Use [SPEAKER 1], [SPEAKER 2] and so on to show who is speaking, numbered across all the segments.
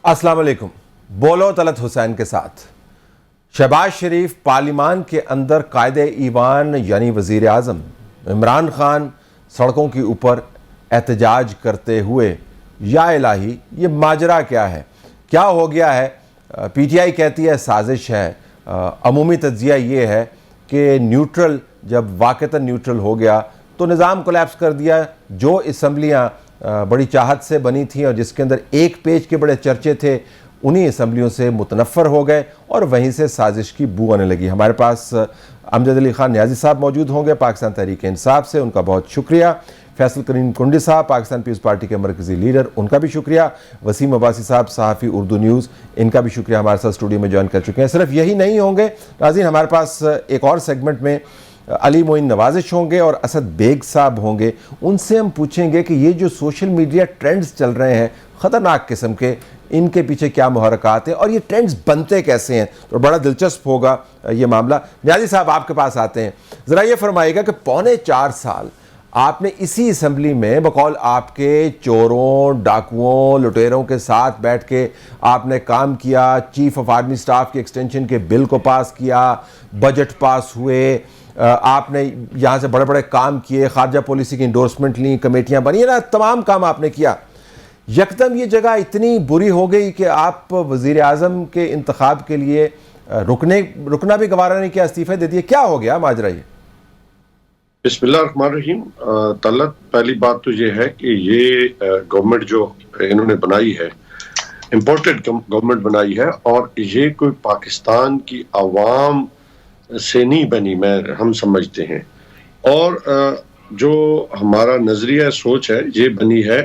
[SPEAKER 1] السلام علیکم. بولو طلعت حسین کے ساتھ. شہباز شریف پارلیمان کے اندر قائد ایوان یعنی وزیر اعظم عمران خان سڑکوں کے اوپر احتجاج کرتے ہوئے. یا الہی یہ ماجرا کیا ہے؟ کیا ہو گیا ہے؟ پی ٹی آئی کہتی ہے سازش ہے. عمومی تجزیہ یہ ہے کہ نیوٹرل جب واقعتاً نیوٹرل ہو گیا تو نظام کولیپس کر دیا. جو اسمبلیاں بڑی چاہت سے بنی تھیں اور جس کے اندر ایک پیج کے بڑے چرچے تھے انہی اسمبلیوں سے متنفر ہو گئے اور وہیں سے سازش کی بو آنے لگی. ہمارے پاس امجد علی خان نیازی صاحب موجود ہوں گے پاکستان تحریک انصاف سے، ان کا بہت شکریہ. فیصل کریم کنڈی صاحب پاکستان پیپلز پارٹی کے مرکزی لیڈر، ان کا بھی شکریہ. وسیم عباسی صاحب صحافی اردو نیوز، ان کا بھی شکریہ، ہمارے ساتھ اسٹوڈیو میں جوائن کر چکے ہیں. صرف یہی نہیں ہوں گے ناظرین، ہمارے پاس ایک اور سیگمنٹ میں علی معین نوازش ہوں گے اور اسد بیگ صاحب ہوں گے. ان سے ہم پوچھیں گے کہ یہ جو سوشل میڈیا ٹرینڈز چل رہے ہیں خطرناک قسم کے، ان کے پیچھے کیا محرکات ہیں اور یہ ٹرینڈز بنتے کیسے ہیں. تو بڑا دلچسپ ہوگا یہ معاملہ. نیازی صاحب آپ کے پاس آتے ہیں، ذرا یہ فرمائیے گا کہ 4.25 سال آپ نے اسی اسمبلی میں بقول آپ کے چوروں، ڈاکوؤں، لٹیروں کے ساتھ بیٹھ کے آپ نے کام کیا. چیف آف آرمی سٹاف کے ایکسٹینشن کے بل کو پاس کیا، بجٹ پاس ہوئے، آپ نے یہاں سے بڑے بڑے کام کیے، خارجہ پالیسی کی انڈورسمنٹ لیں، کمیٹیاں بنی نا، تمام کام آپ نے کیا. یکدم یہ جگہ اتنی بری ہو گئی کہ آپ وزیر اعظم کے انتخاب کے لیے رکنا بھی گوارا نہیں کیا، استعفے دے دیے. کیا ہو گیا ماجرا یہ؟
[SPEAKER 2] بسم اللہ الرحمن الرحیم. طلعت، پہلی بات تو یہ ہے کہ یہ گورنمنٹ جو انہوں نے بنائی ہے امپورٹڈ گورنمنٹ بنائی ہے اور یہ کوئی پاکستان کی عوام سے نہیں بنی، ہم سمجھتے ہیں. اور جو ہمارا نظریہ سوچ ہے یہ بنی ہے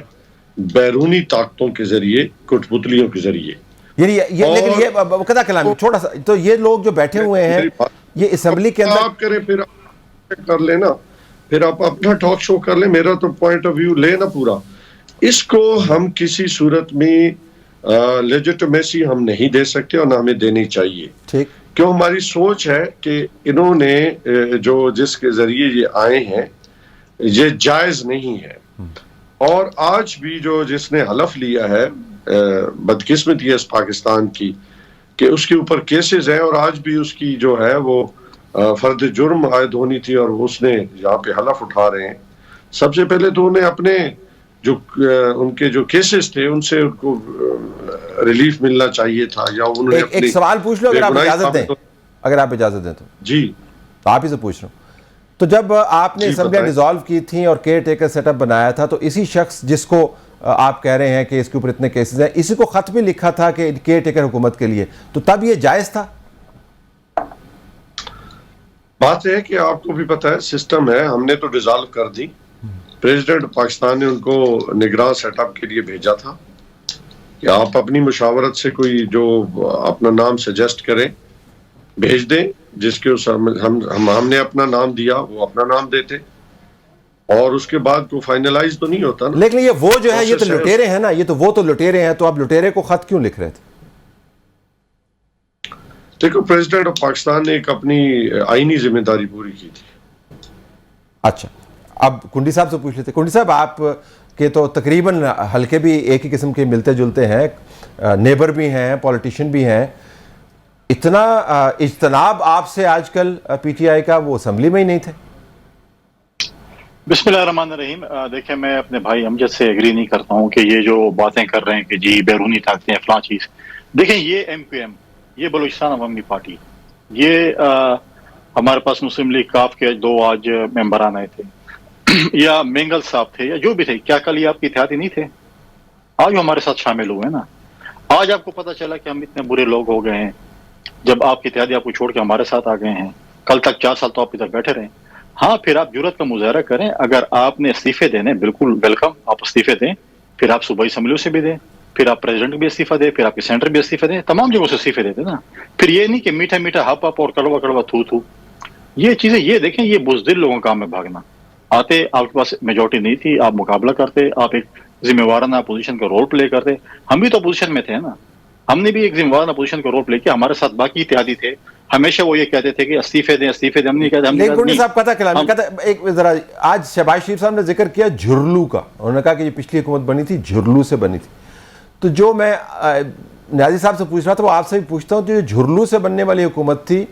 [SPEAKER 2] بیرونی طاقتوں کے ذریعے، کٹ پتلیوں کے ذریعے.
[SPEAKER 1] لیکن یہ قطع کلام چھوٹا سا، تو یہ لوگ جو بیٹھے ہوئے ہیں یہ اسمبلی کے اندر
[SPEAKER 2] آپ کریں، پھر کر لینا، پھر آپ اپنا ٹاک شو کر لیں، میرا تو پوائنٹ آف ویو لے نا پورا. اس کو ہم کسی صورت میں لیجٹمیسی ہم نہیں دے سکتے اور نہ ہمیں دینی چاہیے.
[SPEAKER 1] ٹھیک،
[SPEAKER 2] کیوں؟ ہماری سوچ ہے کہ انہوں نے جو جس کے ذریعے یہ آئے ہیں یہ جائز نہیں ہے. اور آج بھی جو جس نے حلف لیا ہے، بدقسمتی ہے اس پاکستان کی کہ اس کے اوپر کیسز ہیں اور آج بھی اس کی جو ہے وہ فرد جرم عائد ہونی تھی اور اس نے یہاں پہ حلف اٹھا رہے ہیں. سب سے پہلے تو انہیں اپنے جو ان کے جو کیسز تھے ان سے ان کو ریلیف ملنا چاہیے تھا، یا انہوں نے
[SPEAKER 1] ایک سوال پوچھ لو اگر آپ اجازت دیں. اگر آپ اجازت دیں تو
[SPEAKER 2] جی
[SPEAKER 1] آپ ہی سے پوچھ رہا ہوں. تو جب آپ نے اسمبلیاں ڈیزالو کی تھیں اور کیئر ٹیکر سیٹ اپ بنایا تھا تو اسی شخص جس کو آپ کہہ رہے ہیں کہ اس کے اوپر اتنے کیسز ہیں، اسی کو خط بھی لکھا تھا کہ کیئر ٹیکر حکومت کے لیے، تو تب یہ جائز تھا؟
[SPEAKER 2] بات ہے کہ آپ کو بھی پتہ ہے سسٹم ہے، ہم نے تو ڈیزالو کر دی. پریزیڈنٹ پاکستان نے ان کو نگراں سیٹ اپ کے لیے بھیجا تھا کہ آپ اپنی مشاورت سے کوئی جو اپنا نام سجیسٹ کریں بھیج دیں، جس کے ہم نے اپنا نام دیا وہ اپنا نام دیتے، اور اس کے بعد کو فائنلائز تو نہیں ہوتا نا.
[SPEAKER 1] لیکن یہ وہ جو ہے یہ تو لٹیرے ہیں نا، یہ تو وہ تو لٹیرے ہیں، تو آپ لٹیرے کو خط کیوں لکھ رہے تھے؟
[SPEAKER 2] دیکھو، پریزیڈنٹ آف پاکستان نے ایک اپنی آئینی ذمہ داری پوری کی تھی.
[SPEAKER 1] اچھا، اب کنڈی صاحب سے پوچھ لیتے. کنڈی صاحب، آپ کے تو تقریباً حلقے بھی ایک ہی قسم کے ملتے جلتے ہیں، نیبر بھی ہیں، پولیٹیشین بھی ہیں. اتنا اجتناب آپ سے آج کل پی ٹی آئی کا، وہ اسمبلی میں ہی نہیں تھے.
[SPEAKER 3] بسم اللہ الرحمن الرحیم. دیکھیں، میں اپنے بھائی امجد سے ایگری نہیں کرتا ہوں کہ یہ جو باتیں کر رہے ہیں کہ جی بیرونی طاقتیں فلاں چیز. دیکھیں، یہ ایم کیو ایم، یہ بلوچستان عوامی پارٹی، یہ ہمارے پاس مسلم لیگ کاف کے 2 آج ممبران آئے تھے، یا مینگل صاحب تھے، یا جو بھی تھے. کیا کل یہ آپ کی اتحادی نہیں تھے؟ آج وہ ہمارے ساتھ شامل ہوئے نا. آج آپ کو پتہ چلا کہ ہم اتنے برے لوگ ہو گئے ہیں جب آپ کی اتحادی آپ کو چھوڑ کے ہمارے ساتھ آ گئے ہیں. کل تک 4 سال تو آپ ادھر بیٹھے رہے. ہاں، پھر آپ جرات کا مظاہرہ کریں. اگر آپ نے استعفے دینے، بالکل ویلکم، آپ استعفے دیں. پھر آپ صوبائی اسمبلیوں سے بھی دیں، پھر آپ پریزیڈنٹ بھی استعفیٰ دیں، پھر آپ کے سینٹر بھی استعفے دیں، تمام جگہوں سے استعفے دیتے نا. پھر یہ نہیں کہ میٹھا میٹھا ہپ ہپ اور کڑوا کڑوا تھو تھو. یہ چیزیں، یہ دیکھیں، یہ بزدل لوگوں کا کام ہے بھاگنا. آتے، آپ کے پاس میجورٹی نہیں تھی، آپ مقابلہ کرتے، آپ ایک ذمہ وارانہ اپوزیشن کا رول پلے کرتے. ہم بھی تو اپوزیشن میں تھے نا، ہم نے بھی ایک ذمہ وارانہ اپوزیشن کا رول پلے کیا. ہمارے ساتھ باقی اتحادی تھے، ہمیشہ وہ یہ کہتے تھے کہ استعفے دیں استعفے دیں. ہم نہیں کہتے.
[SPEAKER 1] لیکن کنڈی صاحب پتہ کلام کہتا ہے، ایک ذرا آج شہباز شریف صاحب نے ذکر کیا جھرلو کا. انہوں نے کہا کہ یہ پچھلی حکومت بنی تھی جھرلو سے بنی تھی. تو جو میں نیازی صاحب سے پوچھ رہا تھا وہ آپ سے بھی پوچھتا ہوں، جو جھرلو سے بننے والی حکومت تھی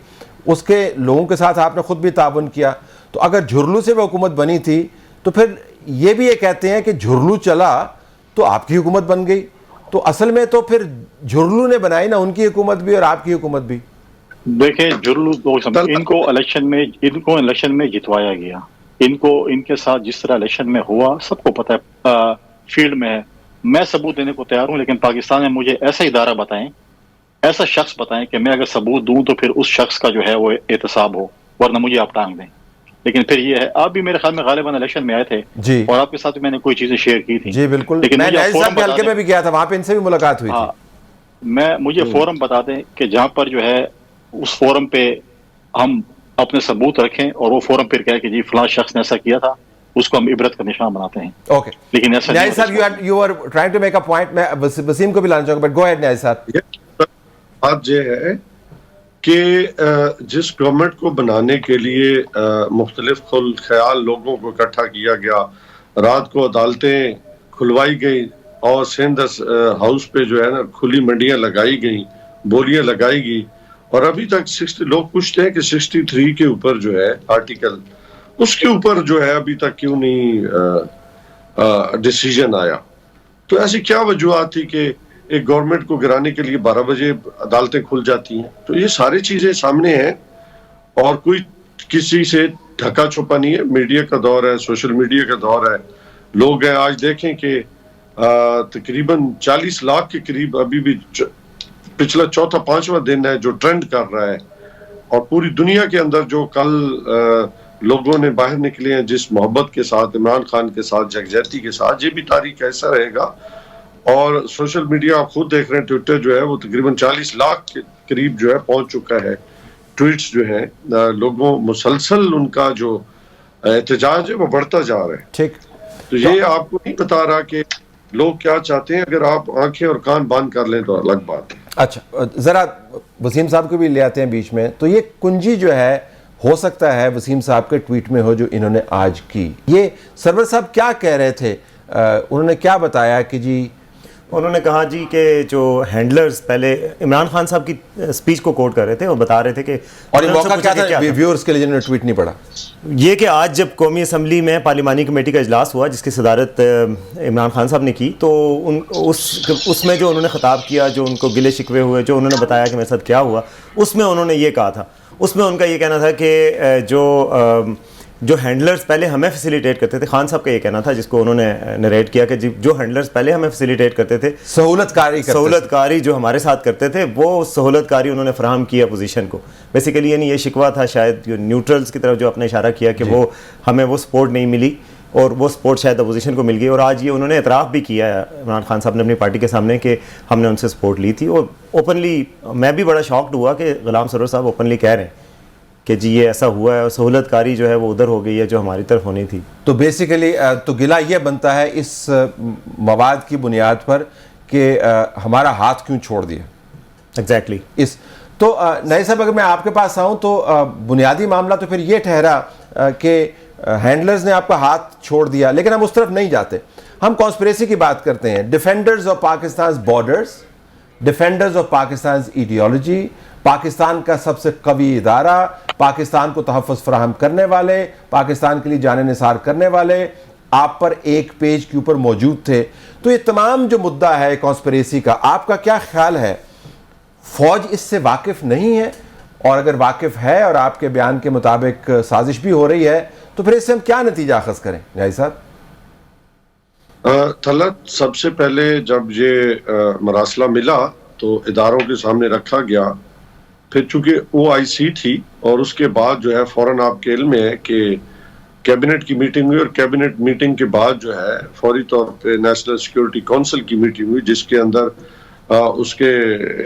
[SPEAKER 1] اس کے لوگوں کے ساتھ آپ نے خود بھی تعاون کیا، تو اگر جھرلو سے وہ حکومت بنی تھی تو پھر یہ بھی یہ کہتے ہیں کہ جھرلو چلا تو آپ کی حکومت بن گئی، تو اصل میں تو پھر جھرلو نے بنائی نا ان کی حکومت بھی اور آپ کی حکومت بھی.
[SPEAKER 3] دیکھیں جھرلو ان کو الیکشن میں جتوایا گیا، ان کے ساتھ جس طرح الیکشن میں ہوا سب کو پتہ ہے، فیلڈ میں ہے. میں ثبوت دینے کو تیار ہوں، لیکن پاکستان میں مجھے ایسا ادارہ بتائیں، ایسا شخص بتائیں کہ میں اگر ثبوت دوں تو پھر اس شخص کا جو ہے وہ احتساب ہو، ورنہ مجھے آپ ٹانگ دیں. لیکن پھر یہ ہے، آپ بھی میرے خیال میں غالباً الیکشن میں آئے تھے
[SPEAKER 1] جی،
[SPEAKER 3] اور آپ کے ساتھ میں نے کوئی چیزیں شیئر کی تھیں.
[SPEAKER 1] جی بالکل،
[SPEAKER 3] لیکن
[SPEAKER 1] میں نیازی صاحب کے حلقے میں بھی گیا تھا، وہاں پہ ان سے بھی ملاقات ہوئی تھی.
[SPEAKER 3] مجھے فورم بتا دیں کہ جہاں پر جو ہے اس فورم پہ ہم اپنے ثبوت رکھیں اور وہ فورم پھر کہے کہ جی فلاں شخص نے ایسا کیا تھا، اس کو ہم عبرت کا نشان بناتے ہیں.
[SPEAKER 1] اوکے،
[SPEAKER 3] لیکن ایسا
[SPEAKER 1] نیازی صاحب you are trying to make a point. میں وسیم کو بھی لانا چاہوں گا، بٹ گو اہیڈ نیازی صاحب.
[SPEAKER 2] بات یہ ہے کہ جس گورنمنٹ کو بنانے کے لیے مختلف خیال لوگوں کو اکٹھا کیا گیا، رات کو عدالتیں کھلوائی گئی اور سندھ ہاؤس پہ جو ہے نا کھلی منڈیاں لگائی گئیں، بولیاں لگائی گئی، اور ابھی تک لوگ پوچھتے ہیں کہ 63 کے اوپر جو ہے آرٹیکل، اس کے اوپر جو ہے ابھی تک کیوں نہیں ڈیسیجن آیا. تو ایسی کیا وجوہات تھی کہ ایک گورنمنٹ کو گرانے کے لیے 12 بجے عدالتیں کھل جاتی ہیں؟ تو یہ ساری چیزیں سامنے ہیں اور کوئی کسی سے ڈھکا چھپا نہیں ہے. میڈیا کا دور ہے، سوشل میڈیا کا دور ہے. لوگ ہیں، آج دیکھیں کہ تقریباً 40 لاکھ کے قریب ابھی بھی پچھلا چوتھا 5واں دن ہے جو ٹرینڈ کر رہا ہے، اور پوری دنیا کے اندر جو کل لوگوں نے باہر نکلے ہیں جس محبت کے ساتھ، عمران خان کے ساتھ، یکجہتی کے ساتھ، یہ بھی تاریخ ایسا رہے گا. اور سوشل میڈیا آپ خود دیکھ رہے ہیں، ٹویٹر جو ہے وہ تقریباً 40 لاکھ کے قریب جو ہے پہنچ چکا ہے. ٹویٹس جو ہیں لوگوں مسلسل ان کا جو احتجاج ہے وہ بڑھتا جا رہا ہے.
[SPEAKER 1] ٹھیک،
[SPEAKER 2] تو یہ آپ کو نہیں بتا رہا کہ لوگ کیا چاہتے ہیں. اگر آپ آنکھیں اور کان بند کر لیں تو الگ بات ہے.
[SPEAKER 1] اچھا ذرا وسیم صاحب کو بھی لے آتے ہیں بیچ میں. تو یہ کنجی جو ہے ہو سکتا ہے وسیم صاحب کے ٹویٹ میں ہو جو انہوں نے آج کی. یہ سرور صاحب کیا کہہ رہے تھے؟ انہوں نے کیا بتایا کہ جی،
[SPEAKER 4] انہوں نے کہا جی کہ جو ہینڈلرز پہلے عمران خان صاحب کی اسپیچ کو کوٹ کر رہے تھے اور بتا رہے تھے کہ،
[SPEAKER 1] اور یہ موقع کیا تھا ویورز کے لیے جنہوں نے ٹویٹ نہیں پڑھا،
[SPEAKER 4] یہ کہ آج جب قومی اسمبلی میں پارلیمانی کمیٹی کا اجلاس ہوا جس کی صدارت عمران خان صاحب نے کی، تو اس میں جو انہوں نے خطاب کیا، جو ان کو گلے شکوے ہوئے، جو انہوں نے بتایا کہ میرے ساتھ کیا ہوا، اس میں انہوں نے یہ کہا تھا، اس میں ان کا یہ کہنا تھا کہ جو ہینڈلرز پہلے ہمیں فیسیلیٹیٹ کرتے تھے، خان صاحب کا یہ کہنا تھا جس کو انہوں نے نریٹ کیا کہ جو ہینڈلرز پہلے ہمیں فیسیلیٹیٹ کرتے تھے، سہولت کاری جو ہمارے ساتھ کرتے تھے، وہ سہولت کاری انہوں نے فراہم کی اپوزیشن کو. بیسیکلی یعنی یہ شکوہ تھا شاید نیوٹرلز کی طرف جو اپنے اشارہ کیا کہ وہ ہمیں وہ سپورٹ نہیں ملی اور وہ سپورٹ شاید اپوزیشن کو مل گئی. اور آج یہ انہوں نے اعتراف بھی کیا ہے عمران خان صاحب نے اپنی پارٹی کے سامنے کہ ہم نے ان سے سپورٹ لی تھی. اور اوپنلی میں بھی بڑا شاکڈ ہوا کہ غلام سرور صاحب اوپنلی کہہ رہے ہیں کہ جی یہ ایسا ہوا ہے اور سہولت کاری جو ہے وہ ادھر ہو گئی ہے جو ہماری طرف ہونی تھی.
[SPEAKER 1] تو بیسیکلی تو گلہ یہ بنتا ہے اس مواد کی بنیاد پر کہ ہمارا ہاتھ کیوں چھوڑ دیا.
[SPEAKER 4] ایگزیکٹلی.
[SPEAKER 1] تو نئی صاحب اگر میں آپ کے پاس آؤں تو بنیادی معاملہ تو پھر یہ ٹھہرا کہ ہینڈلرز نے آپ کا ہاتھ چھوڑ دیا، لیکن ہم اس طرف نہیں جاتے. ہم کانسپریسی کی بات کرتے ہیں. Defenders of Pakistan's borders, defenders of Pakistan's ideology, Pakistan کا سب سے قوی ادارہ، پاکستان کو تحفظ فراہم کرنے والے، پاکستان کے لیے جان نثار کرنے والے آپ پر ایک پیج کے اوپر موجود تھے. تو یہ تمام جو مدعا ہے کانسپریسی کا، آپ کا کیا خیال ہے؟ فوج اس سے واقف نہیں ہے؟ اور اگر واقف ہے اور آپ کے بیان کے مطابق سازش بھی ہو رہی ہے تو پھر اس سے ہم کیا نتیجہ اخذ کریں جائی صاحب؟
[SPEAKER 2] طلعت، سب سے پہلے جب یہ مراسلہ ملا تو اداروں کے سامنے رکھا گیا. پھر چونکہ OIC تھی اور اس کے بعد جو ہے فوراً آپ کے علم میں ہے کہ کیبنٹ کی میٹنگ ہوئی، اور کیبنٹ میٹنگ کے بعد جو ہے فوری طور پہ نیشنل سیکیورٹی کونسل کی میٹنگ ہوئی جس کے اندر اس کے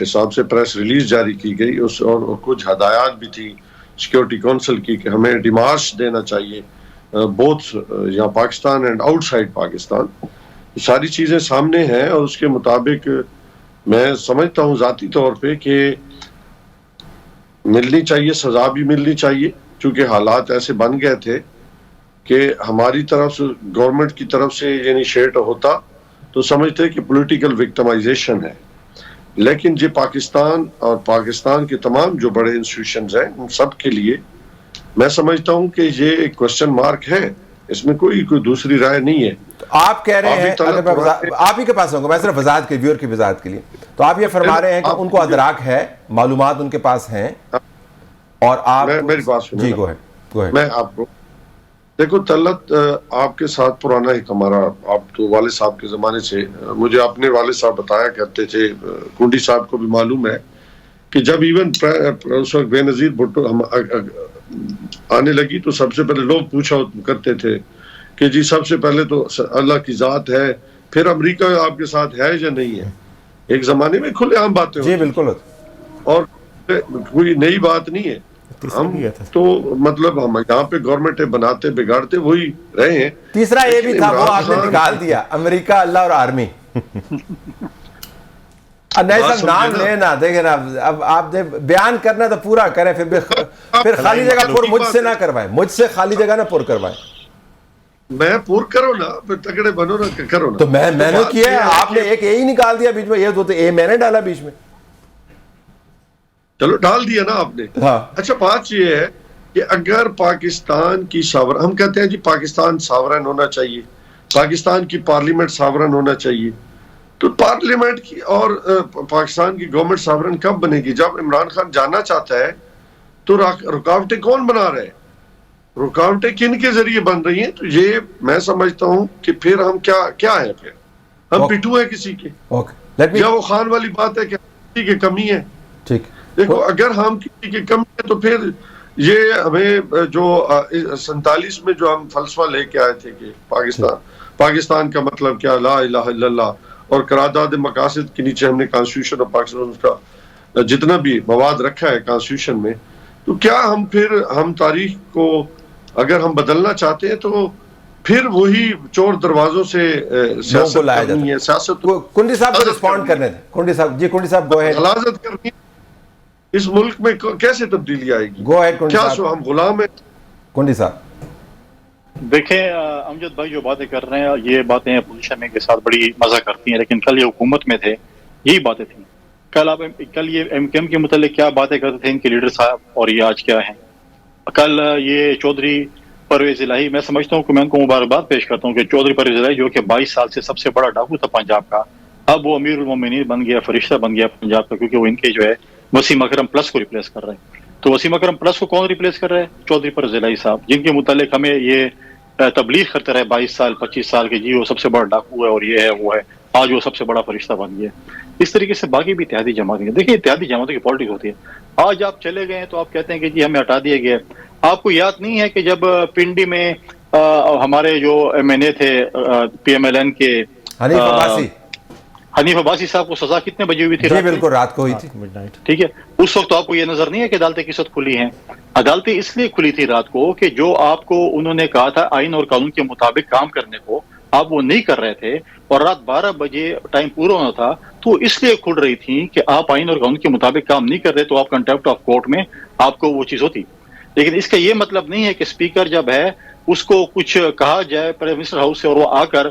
[SPEAKER 2] حساب سے پریس ریلیز جاری کی گئی. اور کچھ ہدایات بھی تھی سیکیورٹی کونسل کی کہ ہمیں ڈیمارش دینا چاہیے بوتھ یہاں Pakistan and out side Pakistan. ساری چیزیں سامنے ہیں اور اس کے مطابق میں سمجھتا ہوں ذاتی طور پہ کہ ملنی چاہیے، سزا بھی ملنی چاہیے، چونکہ حالات ایسے بن گئے تھے کہ ہماری طرف سے گورنمنٹ کی طرف سے یعنی شیٹ ہوتا تو سمجھتے کہ پولیٹیکل وکٹمائزیشن ہے. لیکن یہ پاکستان اور پاکستان کے تمام جو بڑے انسٹیٹیوشنز ہیں ان سب کے لیے میں سمجھتا ہوں کہ یہ ایک کوشچن مارک ہے, اس میں کوئی دوسری رائے نہیں ہے.
[SPEAKER 1] آپ کہہ رہے ہیں, اگر میں آپ ہی کے پاس ہوں گا, میں صرف وضاحت کے ویور کی وضاحت کے لیے, تو آپ یہ فرما رہے ہیں کہ ان کو ادراک ہے, معلومات ان کے پاس ہیں, اور آپ
[SPEAKER 2] میری بات سنیں.
[SPEAKER 1] جی گو ہے.
[SPEAKER 2] میں آپ کو دیکھو طلعت, آپ کے ساتھ پرانا ایک ہمارا, آپ تو والد صاحب کے زمانے سے, مجھے اپنے والد صاحب بتایا کرتے تھے, کنڈی صاحب کو بھی معلوم ہے کہ جب ایون اس وقت بے نظیر بھٹو آنے لگی تو سب سے پہلے لوگ پوچھا کرتے تھے کہ جی سب سے پہلے تو اللہ کی ذات ہے, پھر امریکہ آپ کے ساتھ ہے یا نہیں ہے. ایک زمانے میں کھلے عام باتیں
[SPEAKER 1] جی بالکل,
[SPEAKER 2] اور کوئی نئی بات نہیں ہے. ہم تو مطلب ہم یہاں پہ گورنمنٹ بناتے بگاڑتے وہی رہے ہیں.
[SPEAKER 1] تیسرا یہ بھی تھا, وہ آپ نے نکال دیا, امریکہ, اللہ اور آرمی. نہیں صاحب نام لینا, دیکھیں نا, اب آپ نے بیان کرنا تو پورا کریں, پھر خالی جگہ پر مجھ سے نہ کروائیں, مجھ سے خالی جگہ نہ پر کروائیں.
[SPEAKER 2] میں پور کرو نا, پھر تگڑے بنو نا, کرو نا.
[SPEAKER 1] تو میں نے کیا ہے, آپ نے ایک اے ہی نکال دیا بیچ میں, یہ تو اے میں نے ڈالا بیچ میں.
[SPEAKER 2] چلو ڈال دیا نا آپ نے. اچھا بات یہ ہے کہ اگر پاکستان کی ہم کہتے ہیں جی پاکستان ساورن ہونا چاہیے, پاکستان کی پارلیمنٹ ساورن ہونا چاہیے, تو پارلیمنٹ کی اور پاکستان کی گورنمنٹ ساورن کب بنے گی؟ جب عمران خان جانا چاہتا ہے تو رکاوٹیں کون بنا رہے ہیں, رکاوٹیں کن کے ذریعے بن رہی ہیں؟ تو یہ میں سمجھتا ہوں کہ پھر ہم کیا ہے, پھر ہم پٹھو ہیں کسی کے, یا وہ خان والی بات ہے کہ کسی کی کمی ہے. ٹھیک, دیکھو اگر ہم کسی کی کمی ہے تو پھر یہ ہمیں جو 47 میں جو ہم فلسفہ لے کے آئے تھے کہ پاکستان کا مطلب کیا, لا الہ الا اللہ, اور قرارداد مقاصد کے نیچے ہم نے کانسٹیٹیوشن اور پاکستان کا جتنا بھی مواد رکھا ہے کانسٹیٹیوشن میں, تو کیا ہم تاریخ کو اگر ہم بدلنا چاہتے ہیں تو پھر وہی چور دروازوں سے سیاست کرنی ہے, سیاست
[SPEAKER 1] کنڈی صاحب کو رسپونڈ کرنے دیں. کنڈی صاحب, جی کنڈی صاحب گو اہیڈ.
[SPEAKER 2] غلاظت کرنی ہے, اس ملک میں کیسے تبدیلی آئے گی؟
[SPEAKER 1] گو اہیڈ کنڈی
[SPEAKER 2] کیا
[SPEAKER 1] صاحب.
[SPEAKER 2] ہم غلام ہیں؟
[SPEAKER 1] کنڈی صاحب
[SPEAKER 3] دیکھیں امجد بھائی جو باتیں کر رہے ہیں, یہ باتیں اپوزیشن میں کے ساتھ بڑی مزہ کرتی ہیں, لیکن کل یہ حکومت میں تھے یہی باتیں تھیں. کل یہ ایم کیو ایم کے متعلق کیا باتیں کرتے تھے ان کے لیڈر صاحب, اور یہ آج کیا ہیں. کل یہ چودھری پرویز الہی, میں سمجھتا ہوں کہ میں ان کو مبارکباد پیش کرتا ہوں کہ چودھری پرویز الہی جو کہ 22 سال سے سب سے بڑا ڈاکو تھا پنجاب کا, اب وہ امیر المومنین بن گیا, فرشتہ بن گیا پنجاب کا, کیونکہ وہ ان کے جو ہے وسیم اکرم پلس کو ریپلیس کر رہے ہیں. تو وسیم اکرم پلس کو کون ریپلیس کر رہے ہیں؟ چودھری پرویز الہی صاحب, جن کے متعلق ہمیں یہ تبلیغ کرتے رہے 22 سال 25 سال کے, جی وہ سب سے بڑا ڈاکو ہے اور یہ ہے وہ ہے, آج وہ سب سے بڑا فرشتہ بن گیا. اس طریقے سے باقی بھی اتحادی جماعتیں ہیں. دیکھیں اتحادی جماعتوں کی پالیٹکس ہوتی ہے. آج آپ چلے گئے تو آپ کہتے ہیں کہ جی ہمیں ہٹا دیا گیا. آپ کو یاد نہیں ہے کہ جب پنڈی میں ہمارے جو ایم این اے تھے پی ایم ایل این کے حنیف عباسی صاحب کو سزا کتنے بجے ہوئی تھی؟
[SPEAKER 1] جی بالکل رات کو ہوئی تھی.
[SPEAKER 3] ٹھیک ہے, اس وقت تو آپ کو یہ نظر نہیں ہے کہ عدالتیں کس وقت کھلی ہیں. عدالتیں اس لیے کھلی تھی رات کو کہ جو آپ کو انہوں نے کہا تھا آئین اور قانون کے مطابق کام کرنے کو, آپ وہ نہیں کر رہے تھے, اور رات 12 بجے ٹائم پورا ہونا تھا, تو اس لیے کھل رہی تھی کہ آپ آئین اور قانون کے مطابق کام نہیں کر رہے, تو آپ کنٹیمپٹ آف کورٹ میں آپ کو وہ چیز ہوتی. لیکن اس کا یہ مطلب نہیں ہے کہ اسپیکر جب ہے اس کو کچھ کہا جائے پرائم منسٹر ہاؤس سے, اور وہ آ کر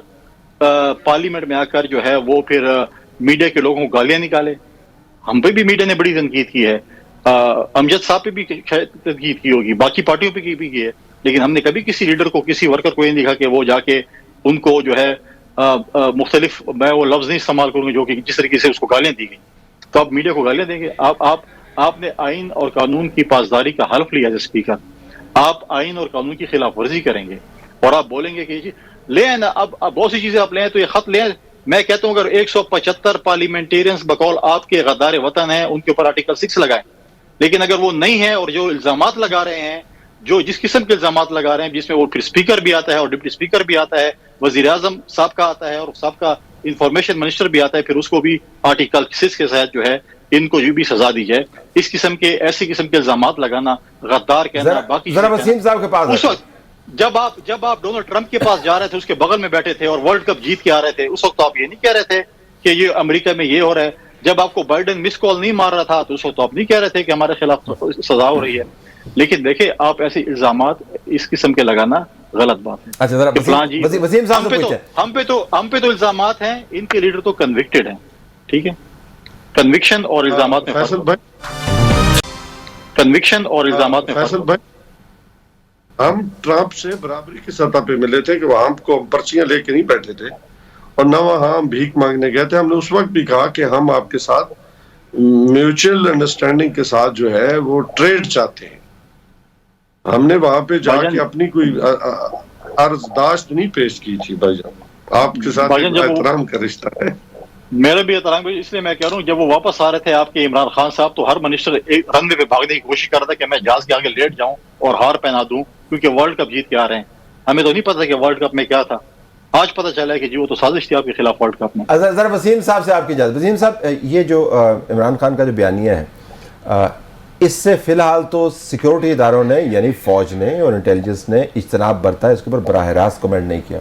[SPEAKER 3] پارلیمنٹ میں آ کر جو ہے وہ پھر میڈیا کے لوگوں کو گالیاں نکالے. ہم پہ بھی میڈیا نے بڑی تنقید کی ہے, امجد صاحب پہ بھی تنقید کی ہوگی, باقی پارٹیوں پہ بھی کی ہے, لیکن ہم نے کبھی کسی لیڈر کو, کسی ورکر کو یہ نہیں دیکھا کہ وہ جا کے ان کو جو ہے مختلف, میں وہ لفظ نہیں استعمال کروں گا جو کہ جس طریقے سے اس کو گالیاں دی گئی, تو آپ میڈیا کو گالیاں دیں گے. آپ نے آئین اور قانون کی پاسداری کا حلف لیا ہے اسپیکر, آپ آئین اور قانون کی خلاف ورزی کریں گے اور آپ بولیں گے کہ لے آئیں نا, اب بہت سی چیزیں آپ لیں تو یہ خط لیں. میں کہتا ہوں اگر 175 پارلیمنٹیرینز بقول آپ کے غدار وطن ہیں ان کے اوپر آرٹیکل 6 لگائیں, لیکن اگر وہ نہیں ہے اور جو الزامات لگا رہے ہیں, جو جس قسم کے الزامات لگا رہے ہیں, جس میں وہ پھر اسپیکر بھی آتا ہے اور ڈپٹی اسپیکر بھی آتا ہے, وزیر اعظم صاحب کا آتا ہے اور صاحب کا انفارمیشن منسٹر بھی آتا ہے, پھر اس کو بھی آرٹیکل 6 کے تحت جو ہے ان کو بھی سزا دی جائے. اس قسم کے ایسی قسم کے الزامات لگانا, غدار کہنا, باقی
[SPEAKER 1] ذرا وسیم صاحب کے پاس
[SPEAKER 3] اس وقت جب آپ ڈونلڈ ٹرمپ کے پاس جا رہے تھے, اس کے بغل میں بیٹھے تھے اور ورلڈ کپ جیت کے آ رہے تھے, اس وقت تو آپ یہ نہیں کہہ رہے تھے کہ یہ امریکہ میں یہ ہو رہا ہے. جب آپ کو بائیڈن مس کال نہیں مار رہا تھا تو اس وقت تو آپ نہیں کہہ رہے تھے کہ ہمارے خلاف سزا ہو رہی ہے. لیکن دیکھیں آپ ایسے الزامات اس قسم کے لگانا غلط بات ہے.
[SPEAKER 1] اچھا ذرا وسیم صاحب سے پوچھیں.
[SPEAKER 3] ہم پہ تو الزامات ہیں, ان کے لیڈر تو کنوکٹڈ ہیں, ٹھیک ہے, کنوکشن اور الزامات میں
[SPEAKER 2] فیصل بھائی,
[SPEAKER 3] کنوکشن اور الزامات میں
[SPEAKER 2] فیصل بھائی, ہم ٹرمپ سے برابری کی سطح پہ ملے تھے کہ وہ ہم کو پرچیاں لے کے نہیں بیٹھے تھے, اور نہ وہاں ہم بھیک مانگنے گئے تھے. ہم نے اس وقت بھی کہا کہ ہم آپ کے ساتھ میوچل انڈرسٹینڈنگ کے ساتھ جو ہے وہ ٹریڈ چاہتے ہیں. ہم نے وہاں پہ جا کے اپنی کوئی عرضداشت نہیں پیش کی تھی. بھائی جان, آپ کے ساتھ احترام کا رشتہ ہے.
[SPEAKER 3] میرا بھی احترام, اس لیے میں کہہ رہا ہوں جب وہ واپس آ رہے تھے آپ کے عمران خان صاحب, تو ہر منسٹر ایک رن پہ بھاگنے کی کوشش کر رہا تھا کہ میں جہاز کے آگے لیٹ جاؤں اور ہار پہنا دوں, کیونکہ ورلڈ کپ جیت کے آ رہے ہیں. ہمیں تو نہیں پتا کہ ورلڈ کپ میں کیا تھا, آج پتا چلا ہے کہ جی وہ تو سازش تھی آپ کے خلاف ورلڈ کپ میں.
[SPEAKER 1] ذرا وسیم صاحب سے آپ کی اجازت. وسیم صاحب, یہ جو عمران خان کا جو بیانیہ ہے, اس سے فی الحال تو سیکیورٹی اداروں نے یعنی فوج نے اور انٹیلیجنس نے اجتناب برتا ہے, اس کے اوپر براہ راست کمنٹ نہیں کیا.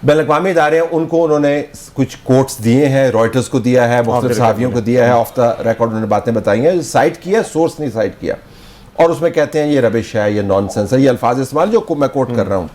[SPEAKER 1] بین الاقوامی ادارے ہیں, ان کو انہوں نے کچھ کوٹس دیے ہیں, رائٹرز کو دیا ہے, مختلف صحافیوں کو دیا ہے, آف دا ریکارڈ انہوں نے باتیں بتائی ہیں, سائٹ کیا, سورس نہیں سائٹ کیا, اور اس میں کہتے ہیں یہ ربش ہے, یہ نان سینس ہے, یہ الفاظ استعمال جو میں کوٹ کر رہا ہوں.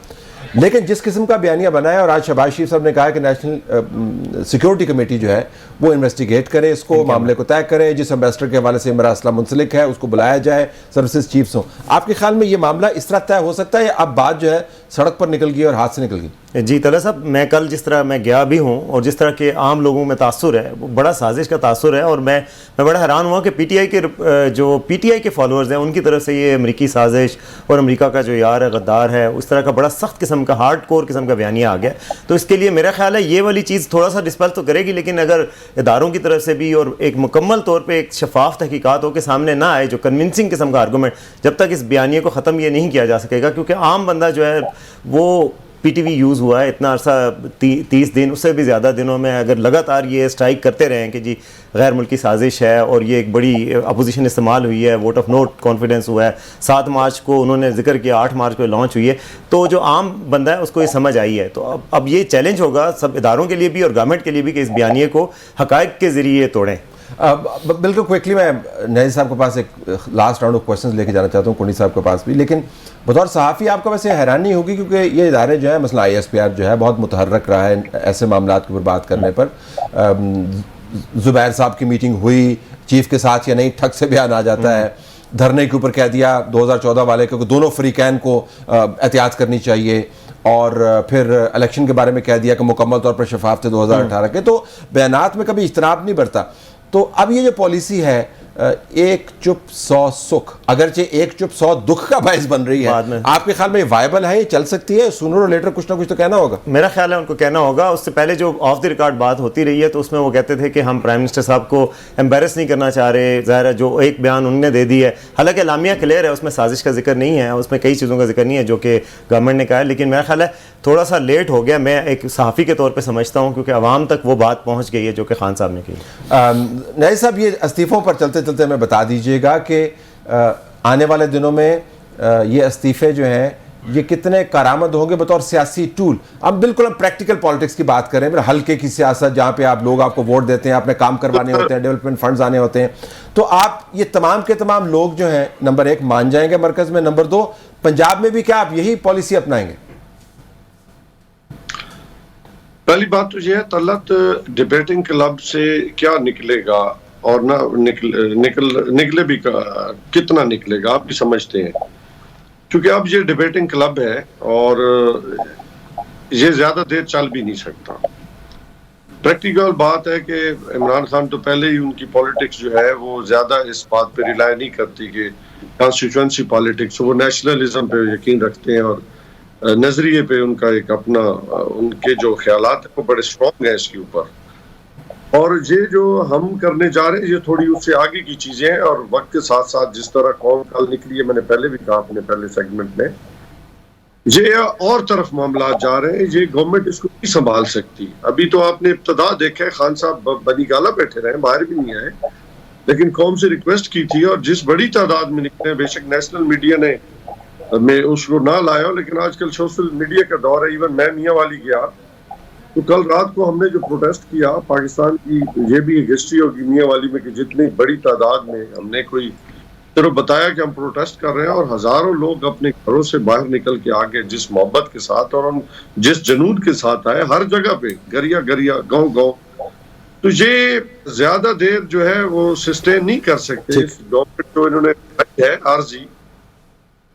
[SPEAKER 1] لیکن جس قسم کا بیانیہ بنا ہے, اور آج شہباز شریف صاحب نے کہا کہ نیشنل سیکیورٹی کمیٹی جو ہے وہ انویسٹیگیٹ کرے, اس کو معاملے کو طے کرے, جس امبیسڈر کے حوالے سے مراسلہ منسلک ہے اس کو بلایا جائے, سروسز چیفز ہوں. آپ کے خیال میں یہ معاملہ اس طرح طے ہو سکتا ہے یا اب بات جو ہے سڑک پر نکل گئی اور ہاتھ سے نکل گئی؟
[SPEAKER 4] جی طلعہ صاحب, میں کل جس طرح میں گیا بھی ہوں اور جس طرح کے عام لوگوں میں تاثر ہے, وہ بڑا سازش کا تاثر ہے, اور میں بڑا حیران ہوا کہ پی ٹی آئی کے فالوورز ہیں ان کی طرف سے یہ امریکی سازش اور امریکہ کا جو یار ہے غدار ہے, اس طرح کا بڑا سخت قسم کا ہارڈ کور قسم کا بیانیہ آ گیا. تو اس کے لیے میرا خیال ہے یہ والی چیز تھوڑا سا ڈسپیل تو کرے گی, لیکن اگر اداروں کی طرف سے بھی اور ایک مکمل طور پہ ایک شفاف تحقیقات ہو کے سامنے نہ آئے, جو کنونسنگ قسم کا آرگومنٹ, جب تک اس بیانیے کو ختم یہ نہیں کیا جا سکے گا, کیونکہ عام بندہ جو ہے وہ پی ٹی وی یوز ہوا ہے اتنا عرصہ 30 دن, اس سے بھی زیادہ دنوں میں, اگر لگاتار یہ اسٹرائک کرتے رہیں کہ جی غیر ملکی سازش ہے اور یہ ایک بڑی اپوزیشن استعمال ہوئی ہے, ووٹ آف نوٹ کانفیڈنس ہوا ہے, 7 مارچ کو انہوں نے ذکر کیا, 8 مارچ کو لانچ ہوئی ہے, تو جو عام بندہ ہے اس کو یہ سمجھ آئی ہے. تو اب یہ چیلنج ہوگا سب اداروں کے لیے بھی اور گورنمنٹ کے لیے بھی کہ اس بیانیے کو حقائق کے ذریعے توڑیں.
[SPEAKER 1] بالکل کوئکلی میں نذیر صاحب کے پاس ایک لاسٹ راؤنڈ آف کوشچنز لے کے جانا چاہتا ہوں, کنی صاحب کے پاس بھی. لیکن بطور صحافی آپ کو ویسے حیرانی ہوگی کیونکہ یہ ادارے جو ہیں, مثلا آئی ایس پی آر جو ہے بہت متحرک رہا ہے ایسے معاملات کے اوپر بات کرنے پر. زبیر صاحب کی میٹنگ ہوئی چیف کے ساتھ یا نہیں, ٹھگ سے بیان آ جاتا ہے, دھرنے کے اوپر کہہ دیا 2014 والے کہ دونوں فریقین کو احتیاط کرنی چاہیے, اور پھر الیکشن کے بارے میں کہہ دیا کہ مکمل طور پر شفاف تھے 2018 کے. تو بیانات میں کبھی اجتناب نہیں برتا. تو اب یہ جو پالیسی ہے ایک چپ 100 سکھ, اگرچہ ایک چپ 100 دکھ کا باعث بن رہی ہے, آپ کے خیال میں وائبل ہے, یہ چل سکتی ہے؟ سونر اور لیٹر کچھ نہ کچھ تو کہنا ہوگا.
[SPEAKER 4] میرا خیال ہے ان کو کہنا ہوگا. اس سے پہلے جو آف دی ریکارڈ بات ہوتی رہی ہے تو اس میں وہ کہتے تھے کہ ہم پرائم منسٹر صاحب کو امبیرس نہیں کرنا چاہ رہے. ظاہر ہے جو ایک بیان انہوں نے دے دی ہے, حالانکہ اعلامیہ کلیئر ہے, اس میں سازش کا ذکر نہیں ہے, اس میں کئی چیزوں کا ذکر نہیں ہے جو کہ گورنمنٹ نے کہا ہے, لیکن میرا خیال ہے تھوڑا سا لیٹ ہو گیا. میں ایک صحافی کے طور پہ سمجھتا ہوں کیونکہ عوام تک وہ بات پہنچ گئی ہے جو کہ خان صاحب نے کی.
[SPEAKER 1] نذیر صاحب, یہ استعفوں پر چلتے چلتے ہمیں بتا دیجیے گا کہ آنے والے دنوں میں یہ استعفے جو ہیں یہ کتنے کارآمد ہوں گے بطور سیاسی ٹول؟ اب بالکل ہم پریکٹیکل پالیٹکس کی بات کریں, ہلکے کی سیاست جہاں پہ لوگ آپ کو ووٹ دیتے ہیں, آپ نے کام کروانے ہوتے ہیں, ڈیولپمنٹ فنڈز آنے ہوتے ہیں, تو آپ یہ تمام کے تمام لوگ جو ہیں نمبر 1 مان جائیں گے مرکز میں, نمبر 2 پنجاب میں بھی کیا آپ یہی پالیسی اپنائیں گے؟
[SPEAKER 2] پہلی بات تو یہ ہے طلعت, ڈیبیٹنگ کلب سے کیا نکلے گا اور نہ نکلے بھی کتنا نکلے گا آپ بھی سمجھتے ہیں, کیونکہ اب یہ ڈیبیٹنگ کلب ہے اور یہ زیادہ دیر چل بھی نہیں سکتا. پریکٹیکل بات ہے کہ عمران خان تو پہلے ہی ان کی پالیٹکس جو ہے وہ زیادہ اس بات پہ ریلائی نہیں کرتی کہ کانسٹیچوئنسی پالیٹکس, وہ نیشنلزم پہ یقین رکھتے ہیں اور نظریے پہ ان کا ایک اپنا, ان کے جو خیالات ہیں وہ بڑے اسٹرانگ ہیں اس کے اوپر. اور یہ جو ہم کرنے جا رہے ہیں یہ تھوڑی اس سے آگے کی چیزیں ہیں, اور وقت کے ساتھ ساتھ جس طرح قوم کل نکلی ہے, میں نے پہلے بھی کہا اپنے پہلے سیگمنٹ میں, یہ اور طرف معاملات جا رہے ہیں, یہ گورنمنٹ اس کو نہیں سنبھال سکتی. ابھی تو آپ نے ابتدا دیکھا ہے, خان صاحب بنی گالا بیٹھے رہے, باہر بھی نہیں آئے, لیکن قوم سے ریکویسٹ کی تھی, اور جس بڑی تعداد میں نکلے, بے شک نیشنل میڈیا نے میں اس کو نہ لایا ہوں, لیکن آج کل سوشل میڈیا کا دور ہے. ایون میں میاں والی گیا تو کل رات کو ہم نے جو پروٹیسٹ کیا, پاکستان کی یہ بھی ایک ہسٹری ہوگی میاں والی میں کہ جتنی بڑی تعداد میں ہم نے کوئی صرف بتایا کہ ہم پروٹیسٹ کر رہے ہیں، اور ہزاروں لوگ اپنے گھروں سے باہر نکل کے آگے جس محبت کے ساتھ اور جس جنون کے ساتھ آئے، ہر جگہ پہ گریا گریا گاؤں گاؤں، تو یہ زیادہ دیر جو ہے وہ سسٹین نہیں کر سکتے گورنمنٹ جو انہوں نے ہے عارضی.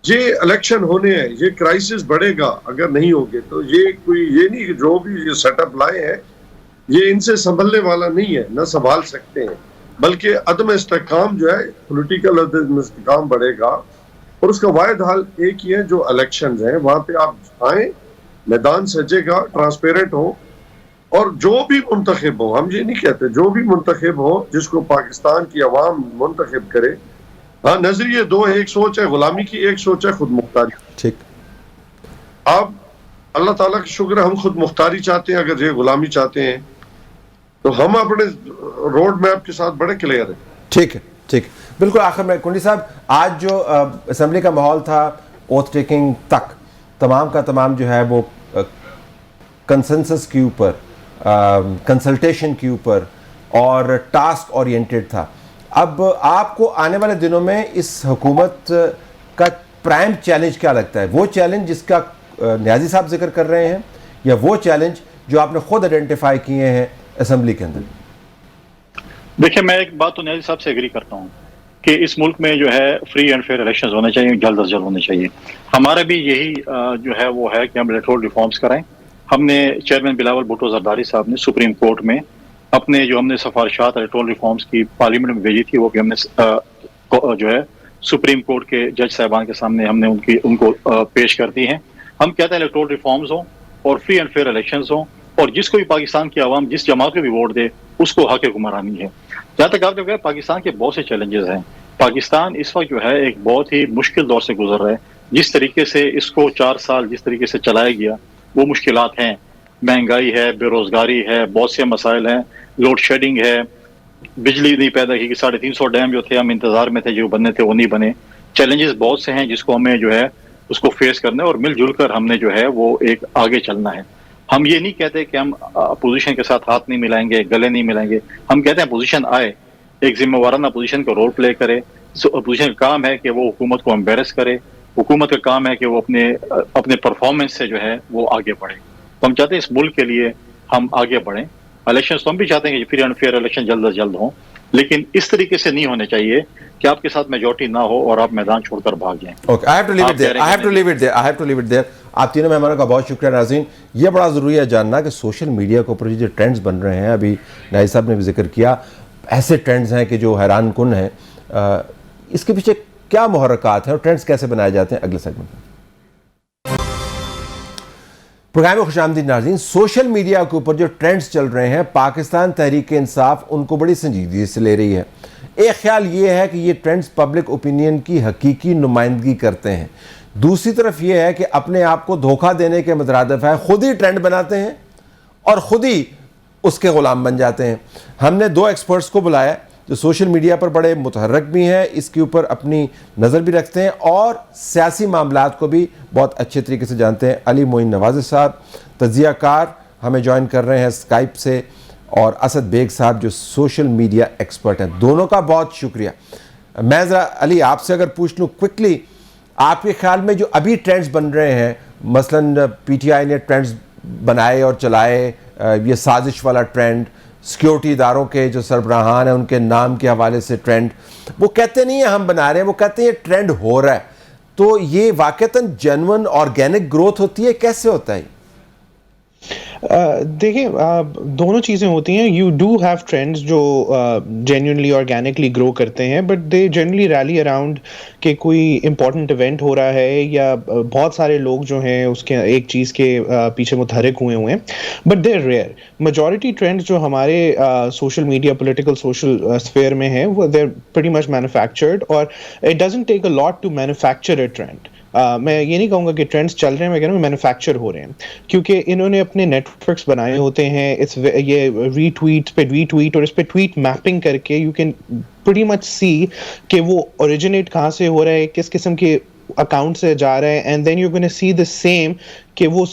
[SPEAKER 2] یہ الیکشن ہونے ہیں، یہ کرائسس بڑھے گا اگر نہیں ہوگے تو. یہ کوئی یہ نہیں کہ جو بھی یہ سیٹ اپ لائے ہیں یہ ان سے سنبھلنے والا نہیں ہے، نہ سنبھال سکتے ہیں، بلکہ عدم استحکام جو ہے پولیٹیکل عدم استحکام بڑھے گا. اور اس کا واحد حل ایک ہی ہے، جو الیکشنز ہیں وہاں پہ آپ آئیں، میدان سجے گا، ٹرانسپیرنٹ ہو، اور جو بھی منتخب ہو، ہم یہ نہیں کہتے، جو بھی منتخب ہو جس کو پاکستان کی عوام منتخب کرے. ہاں نظریے دو ہیں، ایک سوچ ہے غلامی کی، ایک سوچ ہے خود مختاری.
[SPEAKER 1] ٹھیک.
[SPEAKER 2] اب اللہ تعالیٰ کا شکر ہے ہم خود مختاری چاہتے ہیں، اگر یہ غلامی چاہتے ہیں تو ہم اپنے روڈ میپ کے ساتھ بڑے کلیئر ہیں.
[SPEAKER 1] ٹھیک ہے، ٹھیک. بالکل آخر میں کنڈی صاحب، آج جو اسمبلی کا ماحول تھا اوتھ ٹیکنگ تک تمام کا تمام جو ہے وہ کنسنسس کے اوپر، کنسلٹیشن کے اوپر اور ٹاسک اورینٹڈ تھا. اب آپ کو آنے والے دنوں میں اس حکومت کا پرائم چیلنج کیا لگتا ہے؟ وہ چیلنج جس کا نیازی صاحب ذکر کر رہے ہیں، یا وہ چیلنج جو آپ نے خود آئیڈینٹیفائی کیے ہیں اسمبلی کے اندر؟
[SPEAKER 3] دیکھیں، میں ایک بات تو نیازی صاحب سے ایگری کرتا ہوں کہ اس ملک میں جو ہے فری اینڈ فیئر الیکشنز ہونے چاہیے، جلد از جلد ہونے چاہیے. ہمارا بھی یہی جو ہے وہ ہے کہ ہم الیکٹورل ریفارمز کرائیں. ہم نے چیئرمین بلاول بھٹو زرداری صاحب نے سپریم کورٹ میں اپنے جو ہم نے سفارشات الیکٹورل ریفارمز کی پارلیمنٹ میں بھیجی تھی، وہ کہ ہم نے جو ہے سپریم کورٹ کے جج صاحبان کے سامنے ہم نے ان کو پیش کر دی ہیں. ہم کہتے ہیں الیکٹورل ریفارمز ہوں اور فری اینڈ فیئر الیکشنز ہوں، اور جس کو بھی پاکستان کی عوام جس جماعت کو بھی ووٹ دے اس کو حق حکمرانی ہے. جہاں تک آپ نے کہا پاکستان کے بہت سے چیلنجز ہیں. پاکستان اس وقت جو ہے ایک بہت ہی مشکل دور سے گزر رہا ہے. جس طریقے سے اس کو 4 سال جس طریقے سے چلایا گیا وہ مشکلات ہیں. مہنگائی ہے، بے روزگاری ہے، بہت سے مسائل ہیں، لوڈ شیڈنگ ہے، بجلی نہیں پیدا کی، 350 ڈیم جو تھے ہم انتظار میں تھے جو بننے تھے وہ نہیں بنے. چیلنجز بہت سے ہیں جس کو ہمیں جو ہے اس کو فیس کرنا ہے، اور مل جل کر ہم نے جو ہے وہ ایک آگے چلنا ہے. ہم یہ نہیں کہتے کہ ہم اپوزیشن کے ساتھ ہاتھ نہیں ملائیں گے، گلے نہیں ملائیں گے. ہم کہتے ہیں اپوزیشن آئے، ایک ذمہ وارانہ اپوزیشن کا رول پلے کرے. اپوزیشن کا کام ہے کہ وہ حکومت کو امبیرس کرے، حکومت کا کام ہے کہ وہ اپنے پرفارمنس سے جو ہے وہ آگے بڑھے. تو ہم چاہتے ہیں اس ملک کے لیے ہم آگے بڑھیں. الیکشنز تو ہم بھی چاہتے ہیں کہ فری اینڈ فیئر الیکشن جلد از جلد ہوں، لیکن اس طریقے سے نہیں ہونے چاہیے کہ آپ کے ساتھ میجورٹی نہ ہو اور آپ میدان چھوڑ کر بھاگ جائیں.
[SPEAKER 1] Okay, I have to leave it there. آپ تینوں مہمانوں کا بہت شکریہ. ناظرین، یہ بڑا ضروری ہے جاننا کہ سوشل میڈیا کے اوپر جو ٹرینڈز بن رہے ہیں، ابھی نائی صاحب نے بھی ذکر کیا، ایسے ٹرینڈز ہیں کہ جو حیران کن ہیں. اس کے پیچھے کیا محرکات ہیں اور ٹرینڈز کیسے بنائے جاتے ہیں؟ اگلے سیگمنٹ میں پروگرام میں خوش آمدید. ناظرین، سوشل میڈیا کے اوپر جو ٹرینڈز چل رہے ہیں، پاکستان تحریک انصاف ان کو بڑی سنجیدگی سے لے رہی ہے. ایک خیال یہ ہے کہ یہ ٹرینڈز پبلک اوپینین کی حقیقی نمائندگی کرتے ہیں. دوسری طرف یہ ہے کہ اپنے آپ کو دھوکہ دینے کے مترادف ہے، خود ہی ٹرینڈ بناتے ہیں اور خود ہی اس کے غلام بن جاتے ہیں. ہم نے 2 ایکسپرٹس کو بلایا جو سوشل میڈیا پر بڑے متحرک بھی ہیں، اس کے اوپر اپنی نظر بھی رکھتے ہیں اور سیاسی معاملات کو بھی بہت اچھے طریقے سے جانتے ہیں. علی معین نواز صاحب تجزیہ کار ہمیں جوائن کر رہے ہیں اسکائپ سے، اور اسد بیگ صاحب جو سوشل میڈیا ایکسپرٹ ہیں. دونوں کا بہت شکریہ. میں ذرا علی آپ سے اگر پوچھ لوں کوئکلی، آپ کے خیال میں جو ابھی ٹرینڈز بن رہے ہیں، مثلاً پی ٹی آئی نے ٹرینڈز بنائے اور چلائے، یہ سازش والا ٹرینڈ، سیکیورٹی اداروں کے جو سربراہان ہیں ان کے نام کے حوالے سے ٹرینڈ، وہ کہتے نہیں ہیں ہم بنا رہے ہیں، وہ کہتے ہیں یہ ٹرینڈ ہو رہا ہے. تو یہ واقعتاً جینون آرگینک گروتھ ہوتی ہے؟ کیسے ہوتا ہے؟
[SPEAKER 5] دیکھیں، دونوں چیزیں ہوتی ہیں. یو ڈو ہیو ٹرینڈز جو جینوئنلی آرگینکلی گرو کرتے ہیں، but they generally rally around کہ کوئی امپورٹنٹ ایونٹ ہو رہا ہے یا بہت سارے لوگ جو ہیں اس کے ایک چیز کے پیچھے متحرک ہوئے ہیں، but they rare. Majority trends جو ہمارے social media political social sphere میں ہیں وہ دے پریٹی مچ مینوفیکچرڈ، اور it doesn't take a lot to manufacture a trend. میں یہ نہیں کہوں گا کہ ٹرینڈز چل رہے ہیں، میں کہہ رہا ہوں مینوفیکچر ہو رہے ہیں، کیونکہ انہوں نے اپنے نیٹ ورکس بنائے ہوتے ہیں. یہ ری ٹویٹ پہ ری ٹویٹ اور اس پہ ٹویٹ میپنگ کر کے یو کین پریٹی مچ سی کہ وہ اوریجنیٹ کہاں سے ہو رہا ہے، کس قسم کے اکاؤنٹ سے جا رہا ہے، and then you gonna see the same کہ وہ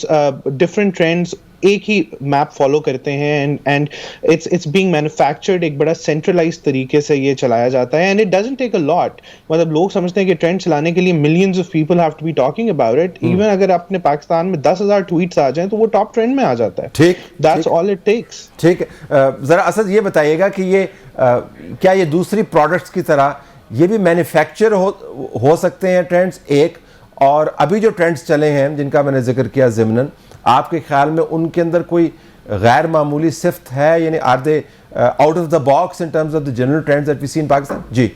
[SPEAKER 5] ڈفرینٹ ٹرینڈز ایک ہی میپ فالو کرتے ہیں اینڈ اٹس بینگ مینوفیکچرڈ ایک بڑا سینٹرلائز طریقے سے یہ چلایا جاتا ہے and it doesn't take a lot. مطلب لوگ سمجھتے ہیں کہ ٹرینڈ چلانے کے لیے millions of people have to be talking about it. Even اگر اپنے پاکستان میں 10,000 ٹویٹس آ جائیں تو وہ ٹاپ ٹرینڈ میں آ جاتا ہے.
[SPEAKER 1] ٹھیک,
[SPEAKER 5] دیٹس آل اٹ ٹیکس.
[SPEAKER 1] ٹھیک ہے. ذرا اسد یہ بتائیے گا کہ یہ کیا یہ دوسری پروڈکٹس کی طرح یہ بھی مینوفیکچر ہو سکتے ہیں ٹرینڈز ایک, اور ابھی جو ٹرینڈز چلے ہیں جن کا میں نے ذکر کیا ضمناً, آپ کے خیال میں ان کے اندر کوئی غیر معمولی صفت ہے, یعنی are they out of the box in terms of the general trends that we see in Pakistan? جی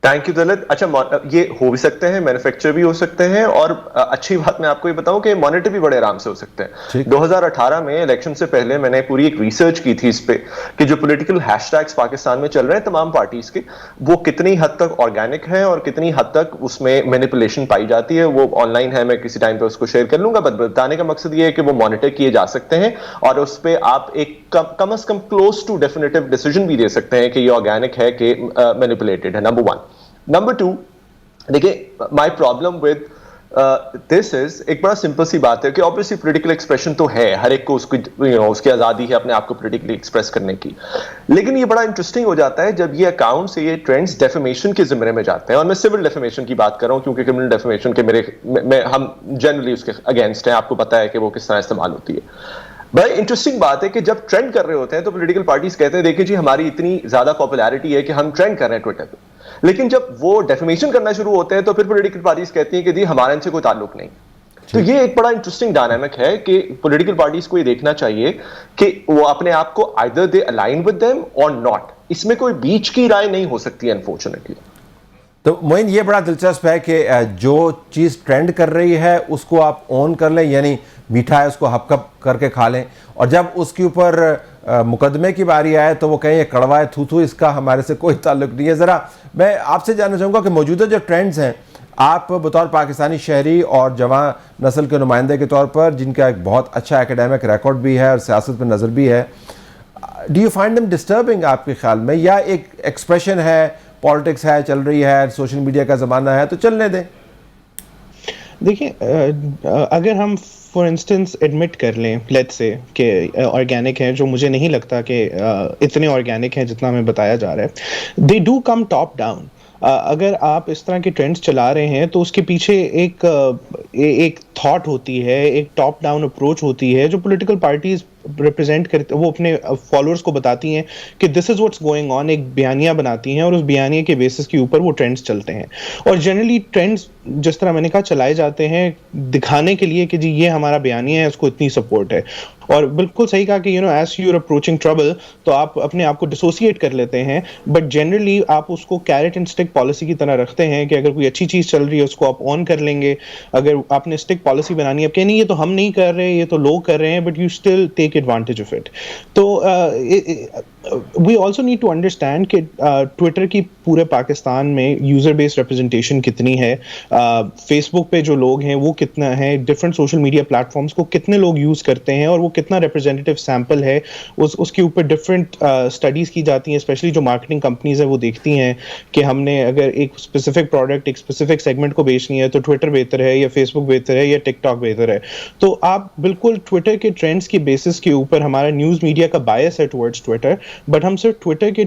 [SPEAKER 6] تھینک یو دلت. اچھا, یہ ہو بھی سکتے ہیں, مینوفیکچر بھی ہو سکتے ہیں, اور اچھی بات میں آپ کو یہ بتاؤں کہ مانیٹر بھی بڑے آرام سے ہو سکتے ہیں. 2018 میں الیکشن سے پہلے میں نے پوری ایک ریسرچ کی تھی اس پہ کہ جو پولیٹیکل ہیش ٹیگس پاکستان میں چل رہے ہیں تمام پارٹیز کے, وہ کتنی حد تک آرگینک ہیں اور کتنی حد تک اس میں مینیپولیشن پائی جاتی ہے. وہ آن لائن ہے, میں کسی ٹائم پہ اس کو شیئر کر لوں گا. بتانے کا مقصد یہ ہے کہ وہ مانیٹر کیے جا سکتے ہیں اور اس پہ آپ ایک کم از کم کلوز ٹو ڈیفینیٹو ڈیسیژن بھی دے سکتے ہیں کہ یہ آرگینک ہے کہ مینیپولیٹڈ ہے. نمبر 1. نمبر 2, دیکھیں مائی پرابلم ود دس از, ایک بڑا سمپل سی بات ہے کہ obviously پولیٹیکل ایکسپریشن تو ہے, ہر ایک کو اس کی آزادی ہے اپنے آپ کو پولیٹیکلی ایکسپریس کرنے کی, لیکن یہ بڑا انٹرسٹنگ ہو جاتا ہے جب یہ اکاؤنٹ سے یہ ٹرینڈز ڈیفیمیشن کے زمرے میں جاتے ہیں. اور میں سول ڈیفیمیشن کی بات کر رہا ہوں کیونکہ کرمنل ڈیفیمیشن کے ہم جنرلی اس کے اگینسٹ ہیں, آپ کو پتا ہے کہ وہ کس طرح استعمال ہوتی ہے. بڑی انٹرسٹنگ بات ہے کہ جب ٹرینڈ کر رہے ہوتے ہیں تو پولیٹیکل پارٹیز کہتے ہیں دیکھیں جی ہماری اتنی زیادہ پاپولیرٹی ہے کہ ہم ٹرینڈ کر رہے ہیں ٹویٹر پہ, لیکن جب وہ ڈیفیمیشن کرنا شروع ہوتے ہیں تو پھر پولیٹیکل پارٹیز کہتی ہیں کہ جی ہمارے ان سے کوئی تعلق نہیں. تو یہ ایک بڑا انٹرسٹنگ ڈائنامک ہے کہ پولیٹیکل پارٹیز کو یہ دیکھنا چاہیے کہ وہ اپنے آپ کو either they align with them or not, اس میں کوئی بیچ کی رائے نہیں ہو سکتی انفارچونیٹلی.
[SPEAKER 1] تو معین یہ بڑا دلچسپ ہے کہ جو چیز ٹرینڈ کر رہی ہے اس کو آپ اون کر لیں, یعنی میٹھا ہے اس کو ہپ کپ کر کے کھا لیں, اور جب اس کے اوپر مقدمے کی باری آئے تو وہ کہیں یہ کڑوا ہے, تھو اس کا ہمارے سے کوئی تعلق نہیں ہے. ذرا میں آپ سے جاننا چاہوں گا کہ موجودہ جو ٹرینڈز ہیں, آپ بطور پاکستانی شہری اور جوان نسل کے نمائندے کے طور پر جن کا ایک بہت اچھا ایکیڈیمک ریکارڈ بھی ہے اور سیاست پہ نظر بھی ہے, do you find them disturbing آپ کے خیال میں, یا ایک ایکسپریشن ہے, پالیٹکس ہے, چل رہی ہے, سوشل میڈیا کا زمانہ ہے تو چلنے دیں؟
[SPEAKER 5] دیکھیں اگر ہم فار انسٹنس ایڈمٹ کر لیں لیٹس سے کہ آرگینک ہیں, جو مجھے نہیں لگتا کہ اتنے آرگینک ہیں جتنا ہمیں بتایا جا رہا ہے, they do come top down. اگر آپ اس طرح کے ٹرینڈز چلا رہے ہیں تو اس کے پیچھے ایک تھاٹ ہوتی ہے, ایک ٹاپ ڈاؤن اپروچ ہوتی ہے جو پولیٹیکل پارٹیز ریپرزینٹ کرتے, وہ اپنے فالوورز کو بتاتی ہیں کہ دس از واٹس گوئنگ آن, ایک بیانیہ بناتی ہیں اور اس بیانیے کے بیسس کے اوپر وہ ٹرینڈز چلتے ہیں. اور جنرلی ٹرینڈز جس طرح میں نے کہا چلائے جاتے ہیں دکھانے کے لیے کہ جی یہ ہمارا بیانیہ ہے, اس کو اتنی سپورٹ ہے. اور بالکل صحیح کہا کہ as you are approaching trouble تو آپ اپنے آپ کو ڈسوسیٹ کر لیتے ہیں, بٹ جنرلی آپ اس کو کیرٹ اینڈ اسٹک پالیسی کی طرح رکھتے ہیں کہ اگر کوئی اچھی چیز چل رہی ہے اس کو آپ آن کر لیں گے. اگر آپ نے اسٹک پالیسی بنانی ہے, اب کہ نہیں یہ تو ہم نہیں کر رہے, یہ تو لوگ کر رہے ہیں, but you still take advantage of it. تو we also need to understand کہ ٹویٹر کی پورے پاکستان میں یوزر بیس ریپرزنٹیشن کتنی ہے, فیس بک پہ جو لوگ ہیں وہ کتنا ہے, different social media platforms کو کتنے لوگ یوز کرتے ہیں اور وہ کتنا ریپرزینٹیو سیمپل ہے, اس کے اوپر ڈفرینٹ اسٹڈیز کی جاتی ہیں. اسپیشلی جو مارکیٹنگ کمپنیز ہیں وہ دیکھتی ہیں کہ ہم نے اگر ایک اسپیسیفک پروڈکٹ ایک اسپیسیفک سیگمنٹ کو بیچنی ہے تو ٹویٹر بہتر ہے یا فیس بک بہتر ہے یا ٹک ٹاک بہتر ہے. تو آپ بالکل ٹویٹر کے ٹرینڈس کے بیسس کے اوپر, ہمارا نیوز میڈیا کا بائس ہے ٹورڈز ٹویٹر, بٹ ہم صرف ٹویٹر کے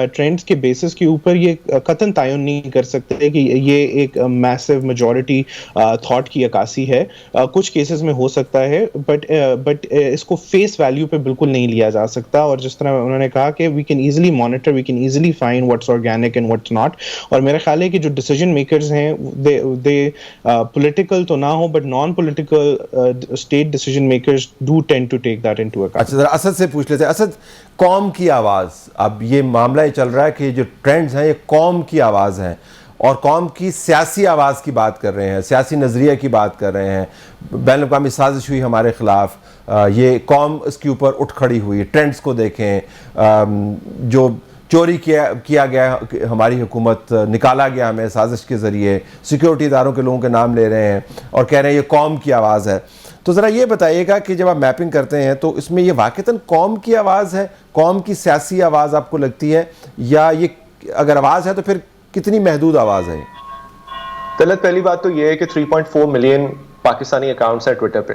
[SPEAKER 5] ٹرینڈس کے بیسس کے اوپر یہ قطعاً تعین نہیں کر سکتے کہ یہ ایک میسو میجورٹی تھاٹ کی عکاسی ہے. کچھ کیسز میں ہو سکتا ہے, بٹ اس کو فیس ویلیو پہ بالکل نہیں لیا جا سکتا. اور جس طرح انہوں نے کہا کہ we can easily monitor, we can easily find what's organic and what's not. اور میرا خیال ہے کہ جو ڈیسیژن میکرز ہیں دے پولیٹیکل تو نہ ہو but non political state decision makers do tend to take that into account.
[SPEAKER 1] اچھا ذرا اسد سے پوچھ لیتے ہیں. اسد, قوم کی آواز, اب یہ معاملہ یہ چل رہا ہے کہ جو ٹرینڈز ہیں یہ قوم کی آواز ہیں اور قوم کی سیاسی آواز کی بات کر رہے ہیں, سیاسی نظریے کی بات کر رہے ہیں. بین الاقوامی سازش ہوئی ہمارے خلاف, یہ قوم اس کے اوپر اٹھ کھڑی ہوئی. ٹرینڈز کو دیکھیں, جو چوری کیا گیا ہماری حکومت, نکالا گیا ہمیں سازش کے ذریعے, سیکیورٹی اداروں کے لوگوں کے نام لے رہے ہیں اور کہہ رہے ہیں یہ قوم کی آواز ہے. تو ذرا یہ بتائیے گا کہ جب آپ میپنگ کرتے ہیں تو اس میں یہ واقعتاً قوم کی آواز ہے, قوم کی سیاسی آواز آپ کو لگتی ہے, یا یہ اگر آواز ہے تو پھر کتنی محدود آواز ہے؟
[SPEAKER 6] طلعت, پہلی بات تو یہ ہے کہ 3.4 ملین پاکستانی اکاؤنٹس ہیں ٹویٹر پہ.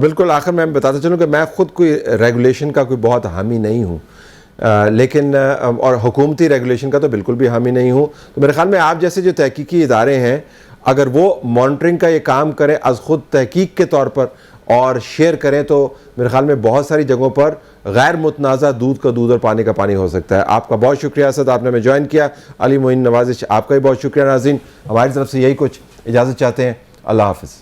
[SPEAKER 1] بالکل آخر میں بتاتا چلوں کہ میں خود کوئی ریگولیشن کا کوئی بہت حامی نہیں ہوں، لیکن اور حکومتی ریگولیشن کا تو بالکل بھی حامی نہیں ہوں. تو میرے خیال میں آپ جیسے جو تحقیقی ادارے ہیں اگر وہ مانیٹرنگ کا یہ کام کریں از خود تحقیق کے طور پر اور شیئر کریں تو میرے خیال میں بہت ساری جگہوں پر غیر متنازع دودھ کا دودھ اور پانی کا پانی ہو سکتا ہے. آپ کا بہت شکریہ اسد، آپ نے ہمیں جوائن کیا. علی معین نوازش آپ کا بھی بہت شکریہ. ناظرین ہماری طرف سے یہی کچھ اجازت چاہتے ہیں. اللہ حافظ.